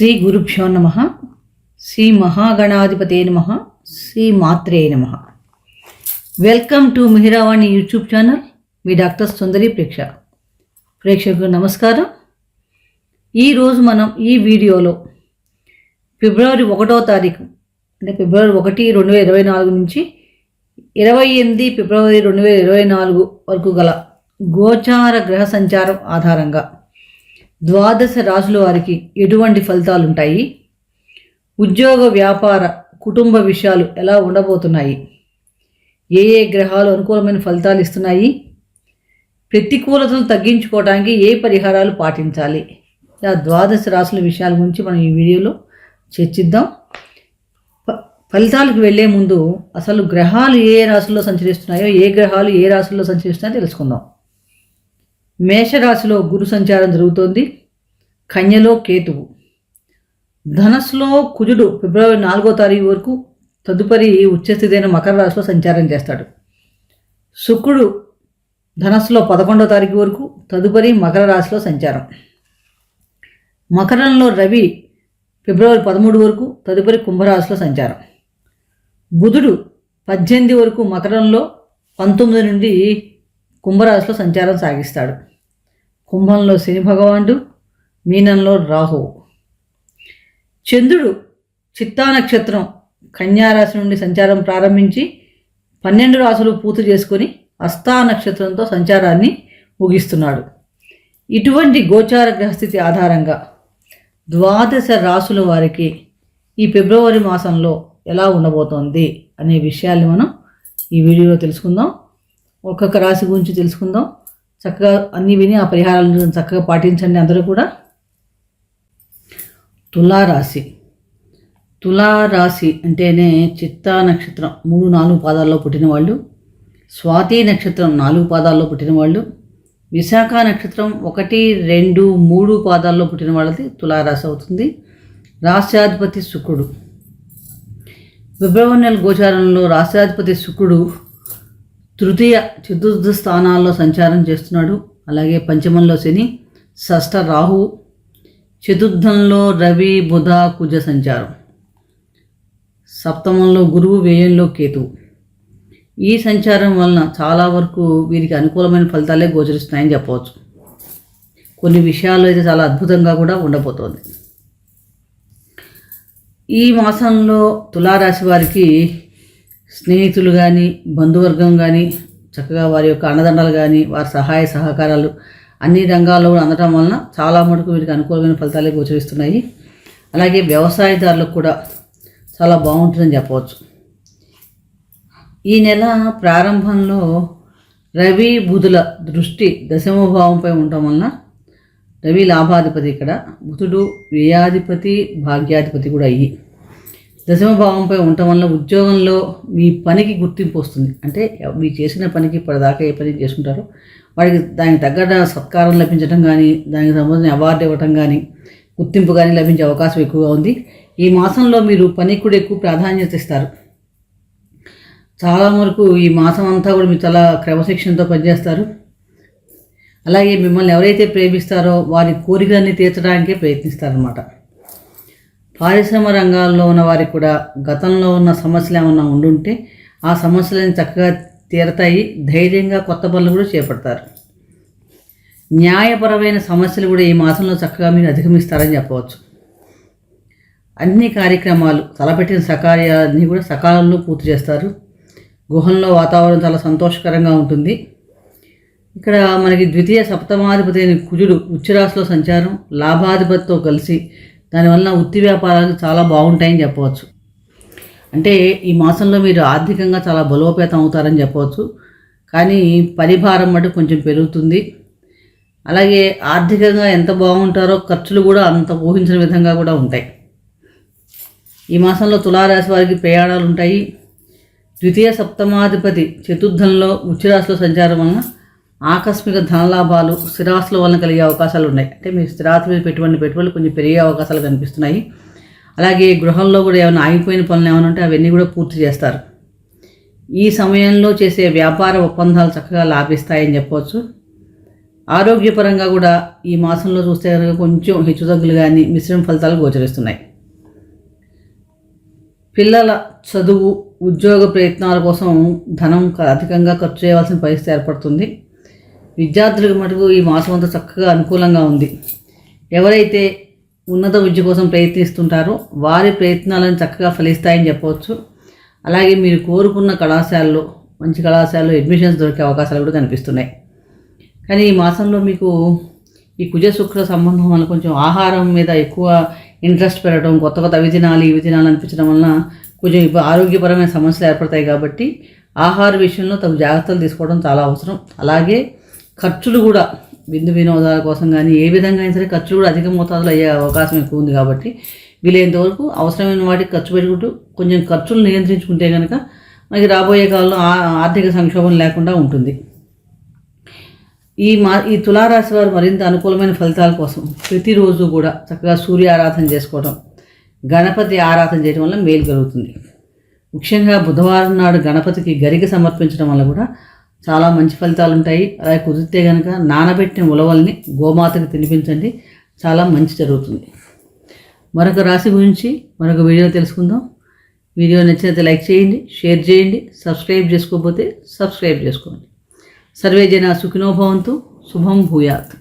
శ్రీ గురుభ్యో నమః. శ్రీ మహాగణాధిపతే నమః. శ్రీ మాత్రే నమః. Welcome to Mihiravani YouTube channel. మీ డాక్టర్ సుందరి ప్రేక్షకులకు నమస్కారం. ఈరోజు మనం ఈ వీడియోలో ఫిబ్రవరి 1వ తారీఖు అంటే ఫిబ్రవరి 1, 2024 నుంచి 28 ఫిబ్రవరి 2024 వరకు గల గోచార గ్రహ సంచారం ఆధారంగా ద్వాదశ రాశుల వారికి ఎటువంటి ఫలితాలు ఉంటాయి, ఉద్యోగ వ్యాపార కుటుంబ విషయాలు ఎలా ఉండబోతున్నాయి, ఏ ఏ గ్రహాలు అనుకూలమైన ఫలితాలు ఇస్తున్నాయి, ప్రతికూలతలు తగ్గించుకోవడానికి ఏ పరిహారాలు పాటించాలి, ఇలా ద్వాదశ రాశుల విషయాల గురించి మనం ఈ వీడియోలో చర్చిద్దాం. ఫలితాలకు వెళ్లే ముందు అసలు గ్రహాలు ఏ రాశుల్లో సంచరిస్తున్నాయో, ఏ గ్రహాలు ఏ రాశుల్లో సంచరిస్తున్నాయో తెలుసుకుందాం. మేషరాశిలో గురు సంచారం జరుగుతోంది. కన్యలో కేతువు. ధనస్సులో కుజుడు ఫిబ్రవరి 4వ తారీఖు వరకు, తదుపరి ఉచ్చస్థితైన మకర రాశిలో సంచారం చేస్తాడు. శుక్రుడు ధనస్సులో 11వ తారీఖు వరకు, తదుపరి మకర రాశిలో సంచారం. మకరంలో రవి ఫిబ్రవరి 13 వరకు, తదుపరి కుంభరాశిలో సంచారం. బుధుడు 18 వరకు మకరంలో, 19 నుండి కుంభరాశిలో సంచారం సాగిస్తాడు. కుంభంలో శని భగవానుడు, మీనంలో రాహువు. చంద్రుడు చిత్తా నక్షత్రం కన్యారాశి నుండి సంచారం ప్రారంభించి 12 రాశులు పూర్తి చేసుకొని హస్తా నక్షత్రంతో సంచారాన్ని ముగిస్తున్నాడు. ఇటువంటి గోచార గ్రహస్థితి ఆధారంగా ద్వాదశ రాశుల వారికి ఈ ఫిబ్రవరి మాసంలో ఎలా ఉండబోతోంది అనే విషయాల్ని మనం ఈ వీడియోలో తెలుసుకుందాం. ఒక్కొక్క రాశి గురించి తెలుసుకుందాం. చక్కగా అన్నీ విని ఆ పరిహారాలను చక్కగా పాటించండి అందరూ కూడా. తులారాశి. తులారాశి అంటేనే చిత్తా నక్షత్రం 3-4 పాదాల్లో పుట్టిన వాళ్ళు, స్వాతి నక్షత్రం 4 పాదాల్లో పుట్టిన వాళ్ళు, విశాఖ నక్షత్రం 1, 2, 3 పాదాల్లో పుట్టిన వాళ్ళది తులారాశి అవుతుంది. రాష్ట్రాధిపతి శుక్రుడు. ఫిబ్రవరి నెల గోచారంలో రాష్ట్రాధిపతి శుక్రుడు తృతీయ, చతుర్థ స్థానాల్లో సంచారం చేస్తున్నాడు. అలాగే పంచమంలో శని, షష్ఠ రాహు, చతుర్థంలో రవి, బుధ, కుజ సంచారం, సప్తమంలో గురువు, వ్యయంలో కేతువు. ఈ సంచారం వలన చాలా వరకు వీరికి అనుకూలమైన ఫలితాలే గోచరిస్తున్నాయని చెప్పవచ్చు. కొన్ని విషయాల్లో అయితే చాలా అద్భుతంగా కూడా ఉండబోతోంది. ఈ మాసంలో తులారాశి వారికి స్నేహితులు కానీ, బంధువర్గం కానీ, చక్కగా వారి యొక్క అండదండలు కానీ, వారి సహాయ సహకారాలు అన్ని రంగాల్లో కూడా అందడం వలన చాలా మటుకు వీరికి అనుకూలమైన ఫలితాలే గోచరిస్తున్నాయి. అలాగే వ్యవసాయదారులకు కూడా చాలా బాగుంటుందని చెప్పవచ్చు. ఈ నెల ప్రారంభంలో రవి, బుధుల దృష్టి దశమ భావంపై ఉండటం వలన, రవి లాభాధిపతి, ఇక్కడ బుధుడు వ్యయాధిపతి, భాగ్యాధిపతి కూడా అయ్యి దశమ భావంపై ఉండటం వల్ల ఉద్యోగంలో మీ పనికి గుర్తింపు వస్తుంది. అంటే మీరు చేసిన పనికి ఇప్పటిదాకా ఏ పని చేసుకుంటారో వాడికి దానికి తగ్గ సత్కారం లభించడం కానీ, దానికి సంబంధించిన అవార్డు ఇవ్వటం కానీ, గుర్తింపు కానీ లభించే అవకాశం ఎక్కువగా ఉంది. ఈ మాసంలో మీరు పనికి కూడా ఎక్కువ ప్రాధాన్యత ఇస్తారు. చాలా వరకు ఈ మాసం అంతా కూడా మీరు చాలా క్రమశిక్షణతో పనిచేస్తారు. అలాగే మిమ్మల్ని ఎవరైతే ప్రేమిస్తారో వారి కోరికలన్నీ తీర్చడానికే ప్రయత్నిస్తారన్నమాట. పారిశ్రమ రంగాల్లో ఉన్న వారికి కూడా గతంలో ఉన్న సమస్యలు ఏమన్నా ఉండుంటే ఆ సమస్యలను చక్కగా తీరతాయి. ధైర్యంగా కొత్త పనులు కూడా చేపడతారు. న్యాయపరమైన సమస్యలు కూడా ఈ మాసంలో చక్కగా మీరు అధిగమిస్తారని చెప్పవచ్చు. అన్ని కార్యక్రమాలు తలపెట్టిన సకార్యాలన్నీ కూడా సకాలంలో పూర్తి చేస్తారు. గృహంలో వాతావరణం చాలా సంతోషకరంగా ఉంటుంది. ఇక్కడ మనకి ద్వితీయ సప్తమాధిపతి అయిన కుజుడు ఉచ్చరాశిలో సంచారం లాభాధిపతితో కలిసి దానివల్ల వృత్తి వ్యాపారాలు చాలా బాగుంటాయని చెప్పవచ్చు. అంటే ఈ మాసంలో మీరు ఆర్థికంగా చాలా బలోపేతం అవుతారని చెప్పవచ్చు. కానీ పరిభారం మటు కొంచెం పెరుగుతుంది. అలాగే ఆర్థికంగా ఎంత బాగుంటారో ఖర్చులు కూడా అంత ఊహించిన విధంగా కూడా ఉంటాయి. ఈ మాసంలో తులారాశి వారికి ప్రయాణాలు ఉంటాయి. ద్వితీయ సప్తమాధిపతి చతుర్థంలో ఉచ్చరాశిలో సంచారం వలన ఆకస్మిక ధనలాభాలు, స్థిరాస్తుల వలన కలిగే అవకాశాలు ఉన్నాయి. అంటే మీ స్థిరాస్తి మీద పెట్టుబడులు కొంచెం పెరిగే అవకాశాలు కనిపిస్తున్నాయి. అలాగే గృహంలో కూడా ఏమైనా ఆగిపోయిన పనులు ఏమైనా ఉంటే అవన్నీ కూడా పూర్తి చేస్తారు. ఈ సమయంలో చేసే వ్యాపార ఒప్పందాలు చక్కగా లాభిస్తాయని చెప్పవచ్చు. ఆరోగ్యపరంగా కూడా ఈ మాసంలో చూస్తే కనుక కొంచెం హెచ్చుతగ్గులు కానీ మిశ్రమ ఫలితాలు గోచరిస్తున్నాయి. పిల్లల చదువు ఉద్యోగ ప్రయత్నాల కోసం ధనం అధికంగా ఖర్చు చేయవలసిన పరిస్థితి ఏర్పడుతుంది. విద్యార్థులకు మటుకు ఈ మాసం అంతా చక్కగా అనుకూలంగా ఉంది. ఎవరైతే ఉన్నత విద్య కోసం ప్రయత్నిస్తుంటారో వారి ప్రయత్నాలను చక్కగా ఫలిస్తాయని చెప్పవచ్చు. అలాగే మీరు కోరుకున్న కళాశాలలో మంచి కళాశాలలో అడ్మిషన్స్ దొరికే అవకాశాలు కూడా కనిపిస్తున్నాయి. కానీ ఈ మాసంలో మీకు ఈ కుజ శుక్ర సంబంధం వల్ల కొంచెం ఆహారం మీద ఎక్కువ ఇంట్రెస్ట్ పెరగడం, కొత్త కొత్త అవి తినాలి అనిపించడం వలన కొంచెం ఆరోగ్యపరమైన సమస్యలు ఏర్పడతాయి. కాబట్టి ఆహార విషయంలో తగు జాగ్రత్తలు తీసుకోవడం చాలా అవసరం. అలాగే ఖర్చులు కూడా విందు వినోదాల కోసం కానీ ఏ విధంగా అయినా సరే ఖర్చులు కూడా అధిక మోతాదులో అయ్యే అవకాశం ఎక్కువ ఉంది. కాబట్టి వీలైనంత వరకు అవసరమైన వాటికి ఖర్చు పెట్టుకుంటూ కొంచెం ఖర్చులు నియంత్రించుకుంటే కనుక మనకి రాబోయే కాలంలో ఆర్థిక సంక్షోభం లేకుండా ఉంటుంది. ఈ తులారాశి వారు మరింత అనుకూలమైన ఫలితాల కోసం ప్రతిరోజు కూడా చక్కగా సూర్య ఆరాధన చేసుకోవడం, గణపతి ఆరాధన చేయడం వల్ల మేలు కలుగుతుంది. ముఖ్యంగా బుధవారం నాడు గణపతికి గరిక సమర్పించడం వల్ల కూడా చాలా మంచి ఫలితాలు ఉంటాయి. అలాగే కుదిరితే కనుక నానబెట్టిన ఉలవల్ని గోమాతకు తినిపించండి, చాలా మంచి జరుగుతుంది. మరొక రాశి గురించి మరొక వీడియో తెలుసుకుందాం. వీడియో నచ్చినట్లయితే లైక్ చేయండి, షేర్ చేయండి, సబ్స్క్రైబ్ చేసుకోకపోతే సబ్స్క్రైబ్ చేసుకోండి. సర్వే జన సుఖినో భవంతు. శుభం భూయాత్.